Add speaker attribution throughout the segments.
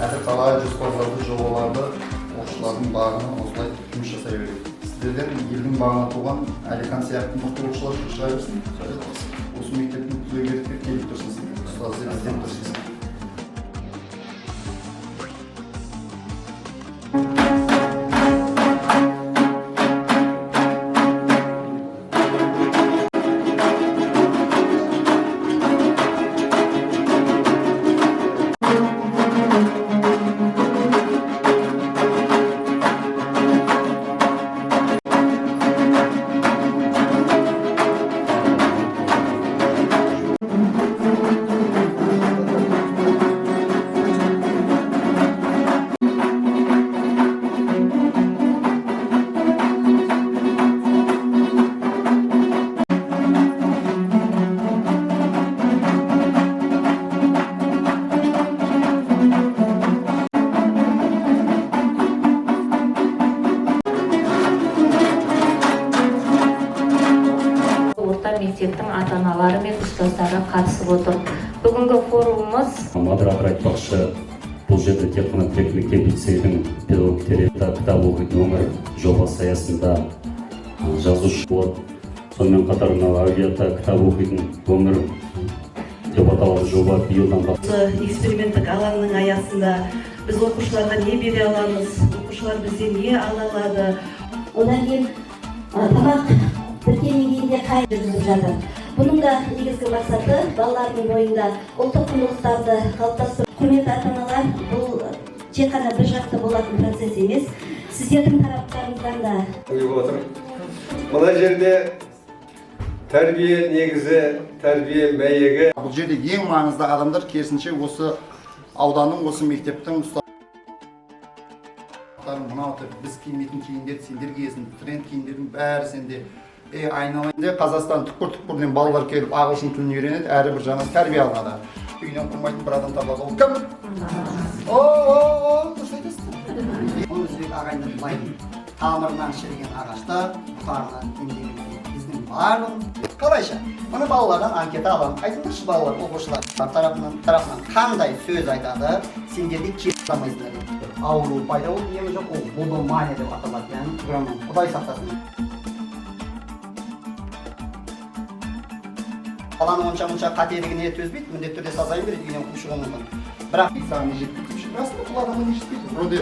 Speaker 1: Қазір қалай жоспарларды жобаларды оқушылардың бағына осылай жұмыс жасай береді. Сіздерден елдің бағына туған Әлихан сияқты мықты оқушылар шыға берсін. Осы мектептің түлегерлікке келіп тұрсыз. Ұстаздар іздеп тұрсыз.
Speaker 2: Мектептің ата-аналары мен ұстаздары қатысып отыр. Бүгінгі форумымыз
Speaker 3: мадырақ айтпақшы, бұл жерде тек қана тірек мектеп лицейдің педагогтері кітап оқитын өмір жобасы аясында жазушы болады. Сонымен қатар авиата кітап оқитын өмір деп аталған жоба биылдан
Speaker 4: басталды. Эксперименттік алаңның аясында біз оқушыларға не бере аламыз, оқушылар бізден не ала алады.
Speaker 5: Одан кейін тамақ біркенен кейін де қай жүргізіп жатыр. Бұның да негізгі мақсаты балалардың бойында ұлттық құндылықтарды қалыптастыру. Құрметті ата-аналар, бұл тек қана бір жақты болатын процесс емес. Сіздердің тараптарыңыздан да
Speaker 6: отыр. Мына жерде тәрбие негізі, тәрбие мәйегі.
Speaker 1: Бұл жерде ең маңызды адамдар керісінше осы ауданның, осы мектептің мынау біз киіметін киімдерді сендер киесің, тренд киімдердің бәрі сенде. Айналайында Қазақстан түкпір-түкпірден балалар келіп ағылшын тілін үйренеді, әрбір жаңа тәрбие алады. Үйінен құрмайтын бір адам табады. Ол кім? Дұрыс айтасың.
Speaker 7: Оны өзбек ағайынды былайдың тамырынан шіріген ағашта бұтағынан емдеген біздің барлығын. Қалайша, мұны балалардан анкета аламын. Айтыңызшы балалар, оқушылар тарапынан қандай сөз айтады, сендерде кешіламайсыңдар. Ауру пайда болып емі жоқ, ол бодомания деп аталады, яғни Құдай сақтасын. Баланы онша қателігіне төзбейді, міндетті түрде сазайын береді, үйінен қуып шығуы мүмкін. Бірақ
Speaker 1: саған не жеткізіп жүр? Расында бұл адамы не жетпейді? Вроде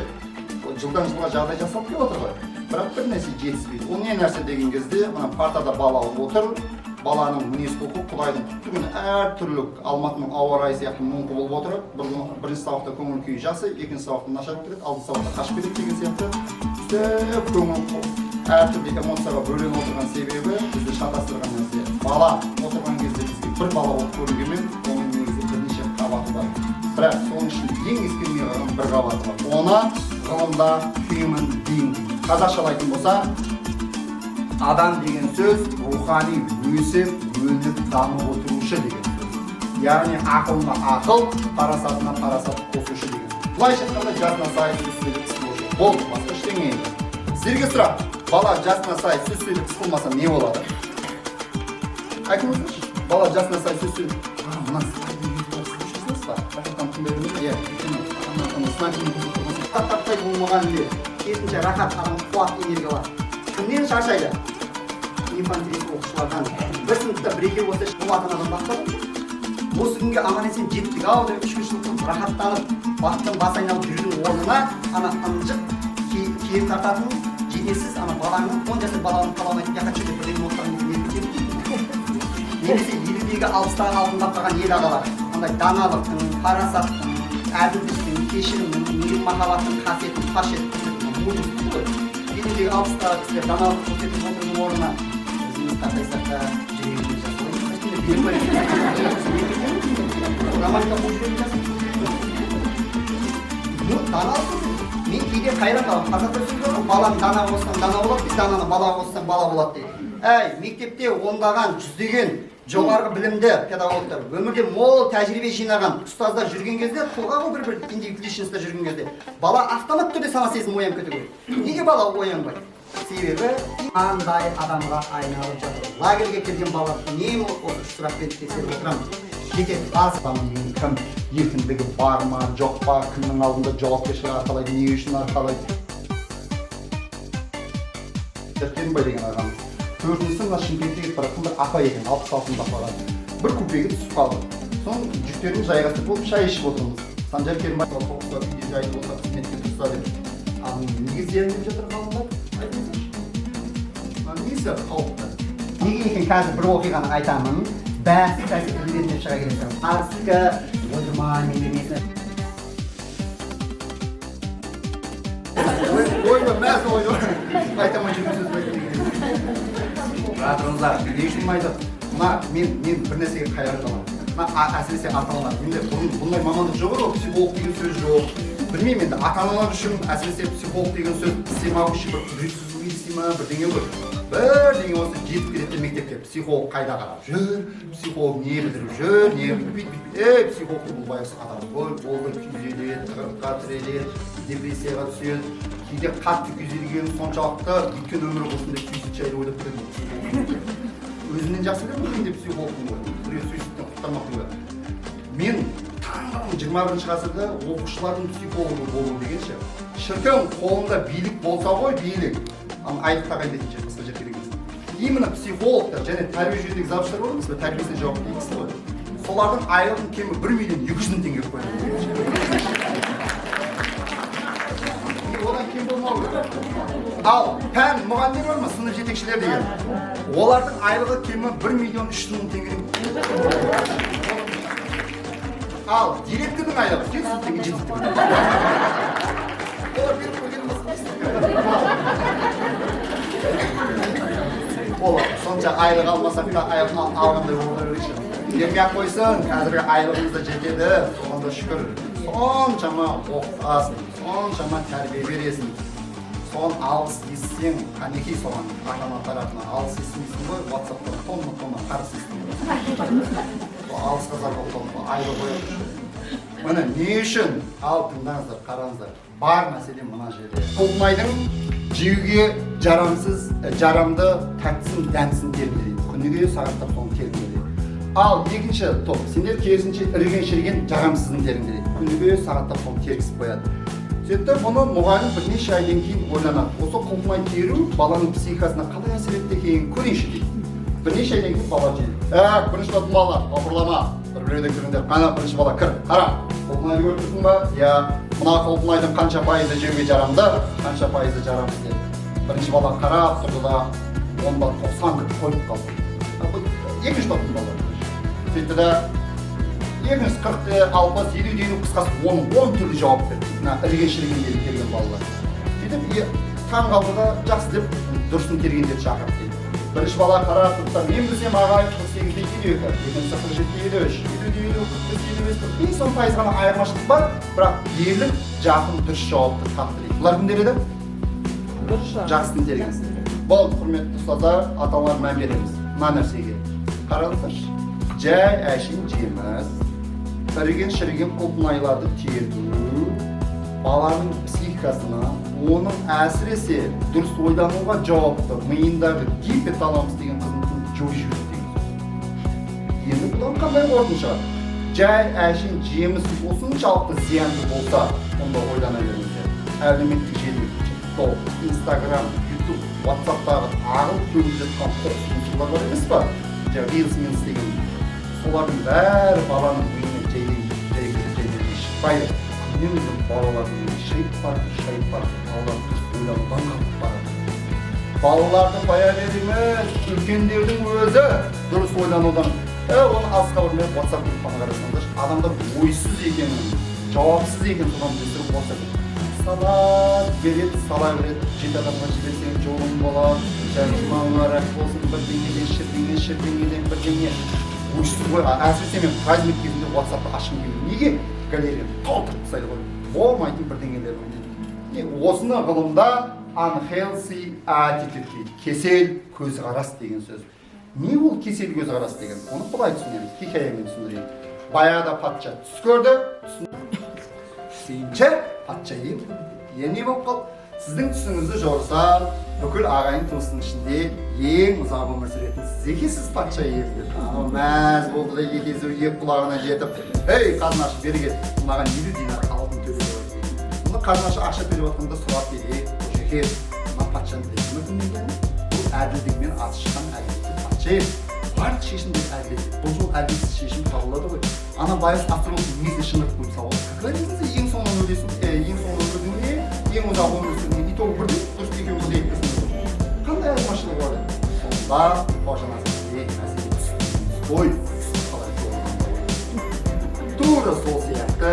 Speaker 1: жылдан жылға жағдай жасалып келіп отыр ғой. Бірақ бір нәрсе жетіспейді. Ол не нәрсе деген кезде, мына партада бала отыр, баланың мінез-құлқы Құдайдың құтты күні әртүрлі Алматының ауа райы сияқты мұңқы болып отыр. Бірінші сабақта көңіл күйі жақсы, екінші сабақта нашар кетеді, алтыншы сабақта қашып кетеді деген сияқты. Көңіл әртүрлі эмоцияға бөленіп отырған себебі бізді шатастырған нәрсе. Бала отырған кезде бізге бір бала болып көрінгенмен, оның негізі бірнеше қабаты бар. Бірақ соның ішінде ең ескермей қалған бір қабаты бар. Оны ғылымда human being. Қазақшалайтын болса, адам деген сөз рухани өсіп, өніп дамып отырушы деген сөз. Яғни ақылына ақыл, парасатына парасат қосушы деген сөз. Былайша айтқанда жасына сай сөз сөйлеп іс қылушы. Болды, басқа ештеңе емес. Сіздерге сұрақ, бала жасына сай сөз сөйлеп іс қылмаса не болады? Айтыңыздаршы, бала жасына сай сөз сөйлеп, мына таптай болмаған үйде керісінше рахат адам қуат энергиялар. Кімнен шаршайды? Инфантилист оқушылардан. Бір сыныпта бір-екеу болса бұл ата-анадан бастады. Осы күнге аман-есен жеттік ау деп шүкіршілік рахаттанып, бақыттан бас айналып жүрген орнына ана ынжық киім тартатын жетесіз ана баланың 10 жасар баланың қалауын айтып яқат жүрген бірдеңе отырған кезде
Speaker 7: немесе 50-дегі 60-тағы алдында қалған ел ағалар андай даналықтың, парасаттың, әділдіктің, кешірімнің, мейірім махаббаттың қасиетін паш етіп көрсететін мужество ғой. 50-дегі 60-тағы кісілер даналық көрсетіп отырудың орнына өзіміз қартайсақ та жүрегіміз мен кейде қайран қаламын. Қазақта сөз бар ғой, баланы дана қоссаң дана болады дейді, дананы бала қоссаң бала болады дейді. Әй, мектепте ондаған, жүздеген жоғарғы білімді педагогтар, өмірде мол тәжірибе жинаған ұстаздар жүрген кезде, тұлға ғой бір индивидуалистер жүрген кезде, бала автомат түрде сана сезім оянып кету керек. Неге бала оянбайды? Себебі қандай адамға айналып жатыр. Лагерьге келген бала үнемі осы сұрақпен тексеріп отырамыз. Жеке аз адамның кім еркіндігі бар ма, жоқ па, кімнің алдында жауапкершілік арқалайды, не үшін арқалайды. Керімбай деген ағамыз. Төртінші мына Шымкенттегі баратын бір апа екен, 66-ында барады. Бір купеге түсіп қалды. Соның жүктерін жайғастырып болып шай ішіп отырмыз. Санжар Керімбай соғыста үйде жайды болса қызметке тұрса деп. Ал неге зиян деп жатыр ғалымдар? Несі қауіпті? Неге екен қазір бір оқиғаны айтамын, бәсі білдеріне шыға келесің. Арсызға ойдырман емемесіне. Ойды, мәз ойды. Айтаман жүрген сөз бәйті деген. Жатырыңыздар, не үшін айтады? Мен бір нәрсеге қайран қаламын. Әсіресе ата-аналар. Менде бұндай мамандық жоқ еді, психолог деген сөз жоқ. Білмеймін енді, ата-аналар үшін әсіресе психолог деген сөз істемау үшін бір үрейсіз ма, бірдеңе ғой. Бірдеңе осы жетіп келеді мектепке. Психолог қайда қарап жүр, психолог не білдіріп жүр, не бүйтіп. Психологты бұл байғысы қатар ғой, болғай күйзеледі, тығырыққа тіреледі, депрессияға түседі. Кейде қатты күйзелген соншалықты өткен өмірі осындай суицид жайлы ойлап келеді. Өзімнен жақсы білемін мен де психологпын ғой. Біреу суицидтен құтқармақ дейді. Мен таңғаламын 21 ғасырда оқушылардың психологы болу дегенше. Шіркін қолында билік болса ғой, билік. Айлық тағайындайтын жер басқа жерге келген. Именно психологтар және тәрбие жөніндегі завучтар бар емес пе, тәрбиесіне жауапты екісі ғой. Солардың айлығын кемі 1 миллион 200 мың теңге қойды. Одан кем болмау керек. Ал пән мұғалімдер бар ма, сынып жетекшілер деген. Олардың айлығы кемі 1 миллион 300 мың теңге. Ал директордың айлығы 800 теңге жетіп. Олар беріп қойген Олар сонша айлық алмасақ та айлық алғандай болу керек. Ермей-ақ қойсын, қазіргі айлығымыз да жетеді, соған да шүкір. Соншама оқытасың, соншама тәрбие бересің. Соған алғыс естісең, қанекей соған ата-ана тарапынан алғыс естімейсің ғой, WhatsApp-та тонна қарсы естімейсің. Алғысқа зар болып айлық қойып. Міне не үшін? Ал тыңдаңыздар, қараңыздар. Бар мәселе мына жерде. Құлмайдың жеуге жарамды тәттісін, дәмсін термелейді. Күніге сағаттар соны термелейді. Ал екінші топ, сендер керісінше іріген-шірген жарамсызын термелейді. Күніге сағаттар соны тергісіп қояды. Сөйтті бұны мұғалім бірнеше айдан кейін ойланады. Осы құлмай теру баланың психикасына қалай әсер етті екенін көрейінші дейді. Бірнеше айдан кейін бала жейді. Бірінші топ балалар, опырлама. Бір-біреуден көріңдер, қана бірінші бала кір, қара. Құлмайды көрдіңіз ба? Я, мына құлмайдың қанша пайызы жеуге жарамды, қанша пайызы жарамсыз деді. Бірінші бала қарап тұрды да, онда 90 кіріп қойып қалды. Екінші топтың балалары. Сөйтті да, екінші 40-ті, 60, 50-дейін қысқасы оның 10 түрлі жауап берді. Мына ірген-шірген келген балалар. Сөйтіп, таң қалды да, жақсы деп дұрысын тергендерді шақырып дейді. Бірінші бала қарап тұрды да, мен білсем ағай 48-де 52, екінші 47-де 53, 50-де 50, 45, 10 пайыз ғана айырмашылық бар, бірақ ерлік жақын дұрыс жауапты тапты дейді. Бұлар кімдер еді? Жақсысын терген. Бұл құрметті ұстаздар, ата-аналар мән береміз. Мына нәрсеге. Қараңыздаршы. Жай әшін жеміз, іріген-шіріген құлпынайларды терту, баланың психикасына, оның әсіресе дұрыс ойлануға жауапты, миындағы гипоталамус деген қызметін жой жүрді деген. Енді бұдан қандай қорытынды шығады? Жай әшін жеміз осыншалықты зиянды болса, онда ойлана беріңіздер. Әлеуметтік желі, TikTok, Instagram, YouTube, WhatsApp-тағы ағыл төгіліп жатқан қоқсыншылар бар емес па? Reels деген. Солардың бәрі баланың миына жайлы шықпайды. Күннен балалардың шайып барып, балалар дұрыс ойланудан қалып барады.
Speaker 1: балаларды бая береміз, үлкендердің өзі дұрыс ойланудан. Оны асқа ұрмай WhatsApp группаны қарасаңдар, адамдар ойсыз екенін, жауапсыз екенін содан білдіріп WhatsApp. Салат береді, сала береді, 7 адамға жіберсең жолың болады, жарымаңлар болсын, шірдеңеден бірдеңе. Ойсыз ғой, әсіресе мен праздник кезінде WhatsApp-ты ашқым келеді. Неге? Галереяны толтырып тастайды ғой. Болмайтын бірдеңелер. Осыны ғылымда unhealthy attitude дейді. Кесел көзқарас деген сөз. Не ол кесел көзқарас деген? Оны былай түсінеміз, хикаямен түсіндірейін. Баяғыда патша түс көрді, түсінше патшайым не болып қалды? Сіздің түсіңізді жорса, бүкіл ағайын туыстың ішінде ең ұзақ өмір сүретін сіз екенсіз патшайым деді. Мәз болды да екесі екі құлағына жетіп, ей қазынашы бері кет, мынаған 50 динар алтын төлеп қойды дейді. Мұны қазынашы ақша төлеп жатқанда сұрап берейік, жеке, мына патшаның білетін өкімден бұл әділдігімен аты шыққан әділетті патшайым. Барлық шешімдер әділетті. Бұл жол әділетсіз шешім табылады ғой. Ана байыз астролог мезі шындырып қойып сауал. Как разница, ең соңынан өлесің, ең соңынан өлдің не, ең ұзақ өмір сүрдің, итоғы бірден дұрыс екеуі де етпесін. Қандай айырмашылығы бар еді? Сонда қожанасыз мәселе түсініңіз ғой. Тура сол сияқты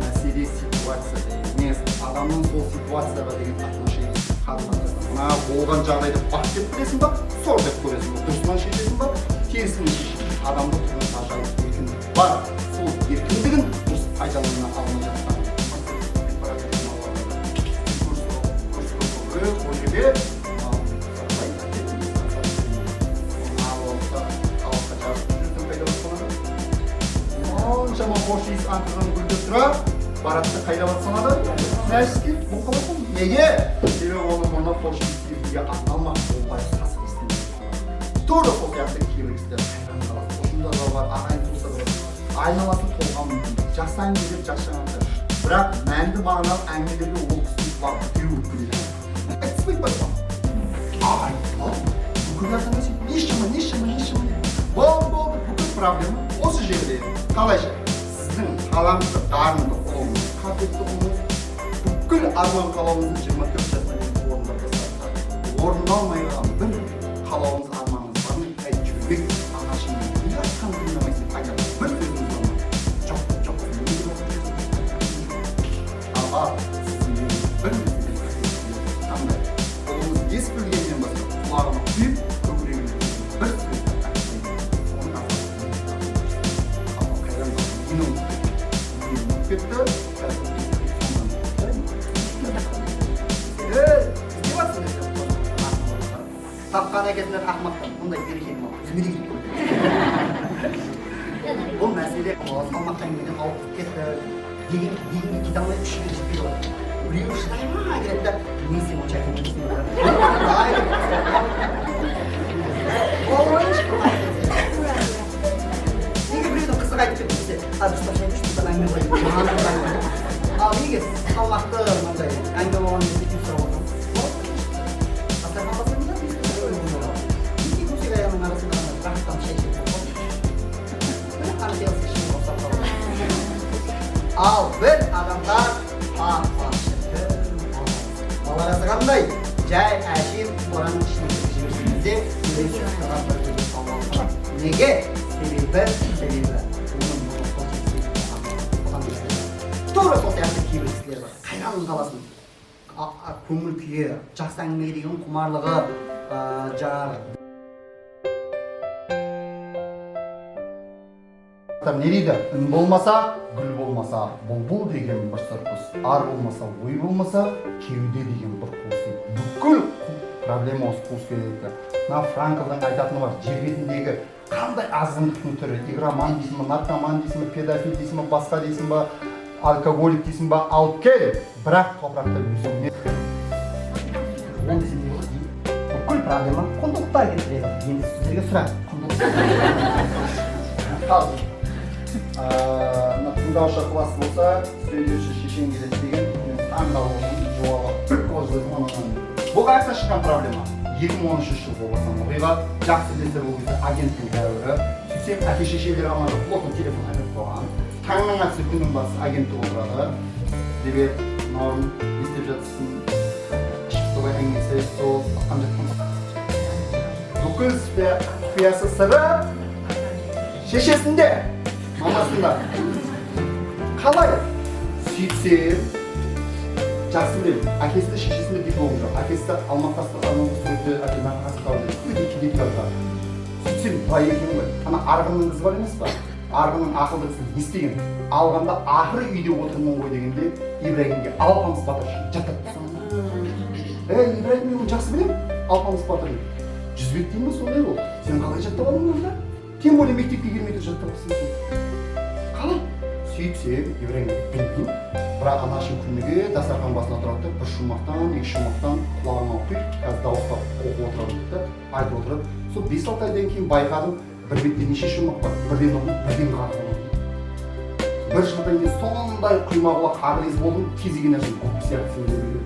Speaker 1: мәселе ситуацияда емес, адамның сол ситуацияға деген отношениесі қарым-қатынасы. Мына болған жағдайды бақ деп білесің ба, сор деп көресің ба, дұрысынан шешесің ба, терісінен шешесің. Адамда тұрған ажайып еркіндік бар. Сол еркіндігін дұрыс пайдалана алмай жатқан. Оншама хош иіс аңқыған гүлдеп тұра, баратты қайдап атсанады, нәжіске бұл қаласың. Неге? Себебі оның мұны хош иіс езуге аңалмақ, ол байыз қасық істемейді. Тура сол сияқты кейбір кісілер қайран қаласы, қошында да бар, ағайын туысы да бар, айналасын толған мүмкіндік, жақсы әңгімелер жақшағандар. Бірақ мәнді мағыналы әңгімелерге ол кісінің құлағы теуіп келеді. Айтыспайды байқам. Ағайын, бүкіл артаңасы, нешама. Болды, бүкіл проблема осы жерде. Қалайша, сіздің қаламызды, дарынды қолыңыз, қабілетті қолыңыз, бүкіл арман қалауыңыздың 24 жасына дейін орындап тастады. Орындалмай қалған бір қалауыңыз, арманыңыз бар ма? Жүрбек анашымның не айтқанын тыңдамайсың, айтады. Бір сөзіңіз бар ма? Жоқ. Аға, сіздің бір қандай? Қолыңыз ес білгеннен бастап, құлағына құйып, көкірегіне бір сөз. Тапқан әкесінен ақмақтан, мұндай берекет мал, үзмеде кетіп қойды. Бұл мәселе салмақтан келген ауып кетті, дегенге кете алмай үш жерге жетпей болады. Біреу шыдай ма келеді да, мен сен онша әкем кетсін болады. Неге біреудің қызық айтып кетті, дұрыстап шайды шұқтан әңгіме қойып, ал неге салмақты мынандай әңгіме болған кезде кеп сұрап отырмын. Ал бір адамдар баларасы қандай жай әшейін қораның ішіне жіберсеңізде неге? Себебі тура сол сияқты кейбір кісілер бар. Қайран қаласың, көңіл күйі, жақсы әңгімеге деген құмарлығы жаңағы. Не дейді? Үн болмаса, гүл болмаса, бұлбұл деген бір сұрқыз, ар болмаса, ой болмаса, кеуде деген бір қуыс дейді. Бүкіл проблема осы қуыс келеді. Мына Франклдың айтатыны бар, жер бетіндегі қандай азғындықтың түрі, игроман дейсің ба, наркоман дейсің ба, педофил дейсің ба, басқа дейсің ба, алкоголик дейсің ба, алып кел, бірақ топырақта өсуіне. Ол десем не болады? Бүкіл проблема құндылықтар келтіреді. Енді сіздерге сұрақ, құндылық. Тыңдаушы ықылас болса, сөйлеуші шешен келеді деген таңдалуының жауабы бір қозғызым онынан. Бұл қайықта шыққан проблема. 2013 жыл болған оқиға, жақсы білесіздер ол кезде агенттің дәуірі. Сөйтсем әке шешелер аманды блокын телефон айтып қойған. Таңның атысы күннің басы агенттік отырады. Дебет, норм, естеп жатырсың, ішкі солай әңгімесі, сол, атқан жатқан. бүкіл құпиясы сыры шешесінде, мамасында. Қалай? Сөйтсе, жақсы білемін. Әкесі шешесінде дипломы жоқ. Әкесі Алматыда студенті әкелген қасықтауды өте кедейтқанда. Сөйтсем, былай екен ғой. Ана арғынның қызы бар емес па? Арғынның ақылдысын естеген. Алғанда ақыры үйде отырмын ғой дегенде Ибрагимге Алпамыс батыр жаттап тұрсам. Ибрагим мен жақсы білемін. Алпамыс батыр. Жүзбек дейін бе сондай ол? Сен қалай жаттап алдың онда? Тем более мектепке келмей тұр жаттап алсың. Қалай? Сөйтсем, Ибрагим білмеймін. Бірақ анашым күніге дастархан басына тұрады, бір шумақтан, екі шумақтан құлағыма құйып, қазір дауыстап оқып отырады да, айтып отырады. Сол 5-6 айдан кейін байқадым, бір бетте неше шумақ бар, бірден оқып, бірден қарап отырдым. Бір жылдан кейін сондай құйма құлақ қағылез болдым, кез келген нәрсені көп сияқты сөйлеп.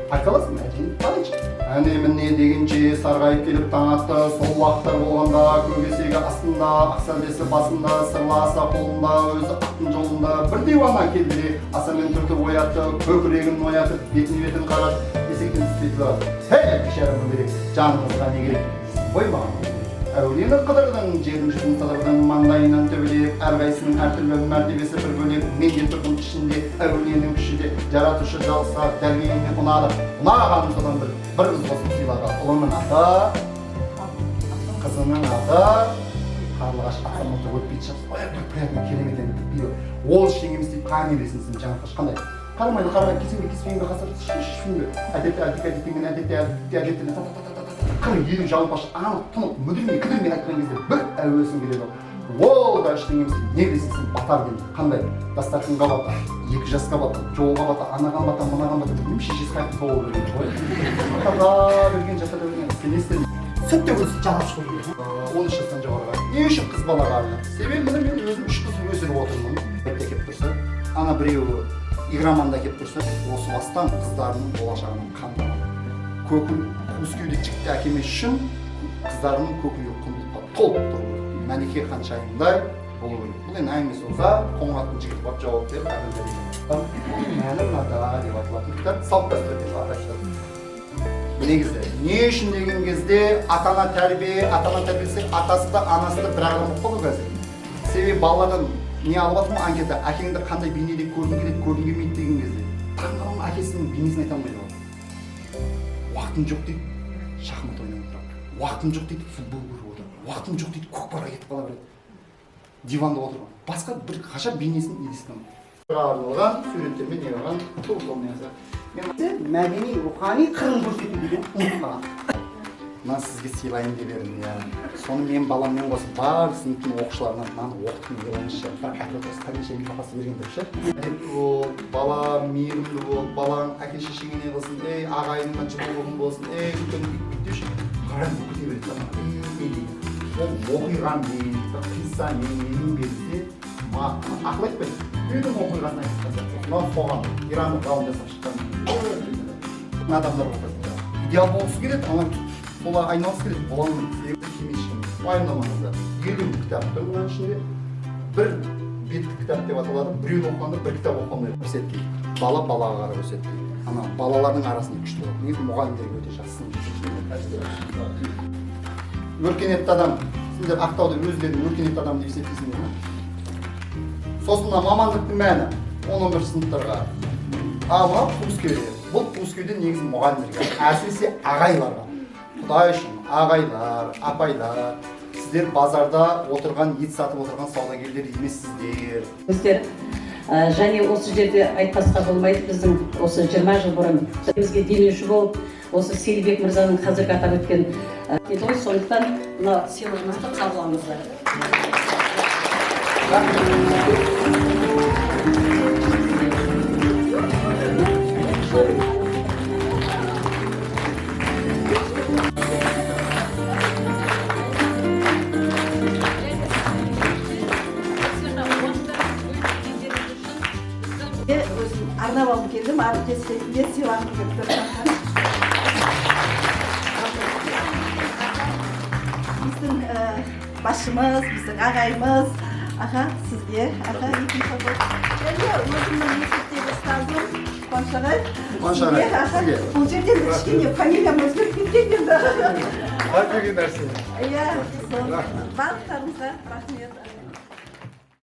Speaker 1: Айта аласың ба? Қалайшы? Әне-міне дегенше сарғайып келіп таң атты, сол уақыттар болғанда көкесегі астында, ақсәлдесі басында, сырласа қолында, өзі аттың жолында бір диуана келді де асамен түртіп оятты, көкірегін оятып, бетін қарады, есектен түспетіп алды. Хей, кешәрім керек, жаныңызға не керек? Қой маған. Әулиені қыдырдың, жердің жүзін қыдырдың, маңдайынан төбелеп, әрқайсының әртүрлі мәртебесі бір бөлек, мен де тұрдым ішінде, әулиенің күші жаратушы жалса, дәргейіне ұнады. Ұнағаным содан бір қыз қосып сыйлаға. Ұлының аты, қызының аты, қарлығаш ақсаматы өтпейді шапсы. Ой, бір приятный керемет енді. Ол ештеңеміз deyip қайын елесінсін жаңақыш қандай? Қарамайды, қарамайды, кесіңбе, кеспейінбе, қасыр, шүшпейінбе. Әдетті, қыры елу жалпаш анық тұнық мүдірмей кідірмей айтқан кезде бір әуесін келеді. Ол да ештеңеміз не білесің батар дейді. Қандай? Дастарханға бата, 2 жасқа бата, жолға бата, анаған бата, мынаған бата, білмеймін шешесі қайтып толы берген ғой. Атаға берген, жатада берген, сен естен. Сүт те өзі жалап шығу керек. 13 жастан жоғарыға. Не үшін қыз балаға арнап? Себебі мен өзім 3 қыз өсіріп отырмын. Мектепте келіп тұрса, ана біреуі игроманда келіп тұрса, осы бастан қыздарының болашағының қандай. Көкіл қуыс кеуде жігітті әкемес үшін қыздарының көкілі құндылыққа толып тұр. Мәнеке қаншайымдай болу керек. Бұл енді әңгімесі болса, қоңыраттың жігіті барып жауап беріп әбілді деген. Мәні мынада деп айтылатын кітап салт дәстүр деп атайды. Негізі, не үшін деген кезде ата-ана тәрбиелесек, атасы да анасы да бір адам болып қалды қазір. Себебі балалардан не алып жатырмын анкета, әкеңді қандай бейнеде көргің келеді, көргің келмейді деген кезде. Таңғалым әкесінің бейнесін айта алмайды. Уақытым жоқ дейді, шахмат ойнап отырады. Уақытым жоқ дейді, футбол көріп отырады. Уақытым жоқ дейді, көкпарға кетіп қала береді. Диванда отырған. Басқа бір ғажап бейнесін елестетемін. Арналған суреттермен неғылған туылтылмай жазады. Мәдени, рухани қырын көрсету деген ұмытпаған. Мына сізге сыйлайын деп едім. Соны мен баламмен қосып бар сыныптың оқушыларына мынаны оқытқым келгенше, бірақ әкеліп бірнеше микрофасы берген деп ше. Әдепті бол, бала мейірімді бол, балаң әке шешеңе не қылсын, ағайыныңа жылы болсын, үлкен деуші. Қарай өте береді. Ол оқиған дейін, қисса менің берді, ақыл айтпайды. Үйдің оқиғасын айтып мынау соған Иранның ғалым жасап шыққан адамдар болады. Идеал болғысы келеді, ана солай айналысы келеді. Болғанның себебі кемешін уайымдамаңыздар. 50 кітап тұр мына ішінде. Бір беттік кітап деп аталады. Біреуін оқығанда бір кітап оқығандай көрсетті. Бала балаға қарап өседі. Ана балалардың арасында күшті болады. Негізі мұғалімдерге өте жақсы. Өркениетті адам, сендер Ақтауды өздерін өркениетті адам деп есептейсіңдер ме? Сосын мамандықтың мәні 11 сыныптарға. Мына пускеуде. Бұл пускеуде негізі мұғалімдерге, әсіресе ағайларға. Құдай үшін ағайлар, апайлар, сіздер базарда отырған, ет сатып отырған саудагерлер емессіздер.
Speaker 8: Өздер және осы жерде айтпасқа болмайды, біздің осы 20 жыл бұрын бізге демеуші болып, осы Сейілбек мырзаның қазіргі атап өткен еді, сондықтан мына сыйлығымызды қабылдаңыздар.
Speaker 9: Өзім арнап алып келдім, әріптес ретінде сыйлағым келіп тұр. Біздің басшымыз, біздің ағайымыз, сізге, екінші болып. Өзімнің мектептегі ұстазым Қуаншағай, сізге, бұл жерден кішкене фамилиям өзгеріп үлкен енді
Speaker 6: табиғи нәрсе.
Speaker 9: иә сол барлықтарыңызға рахмет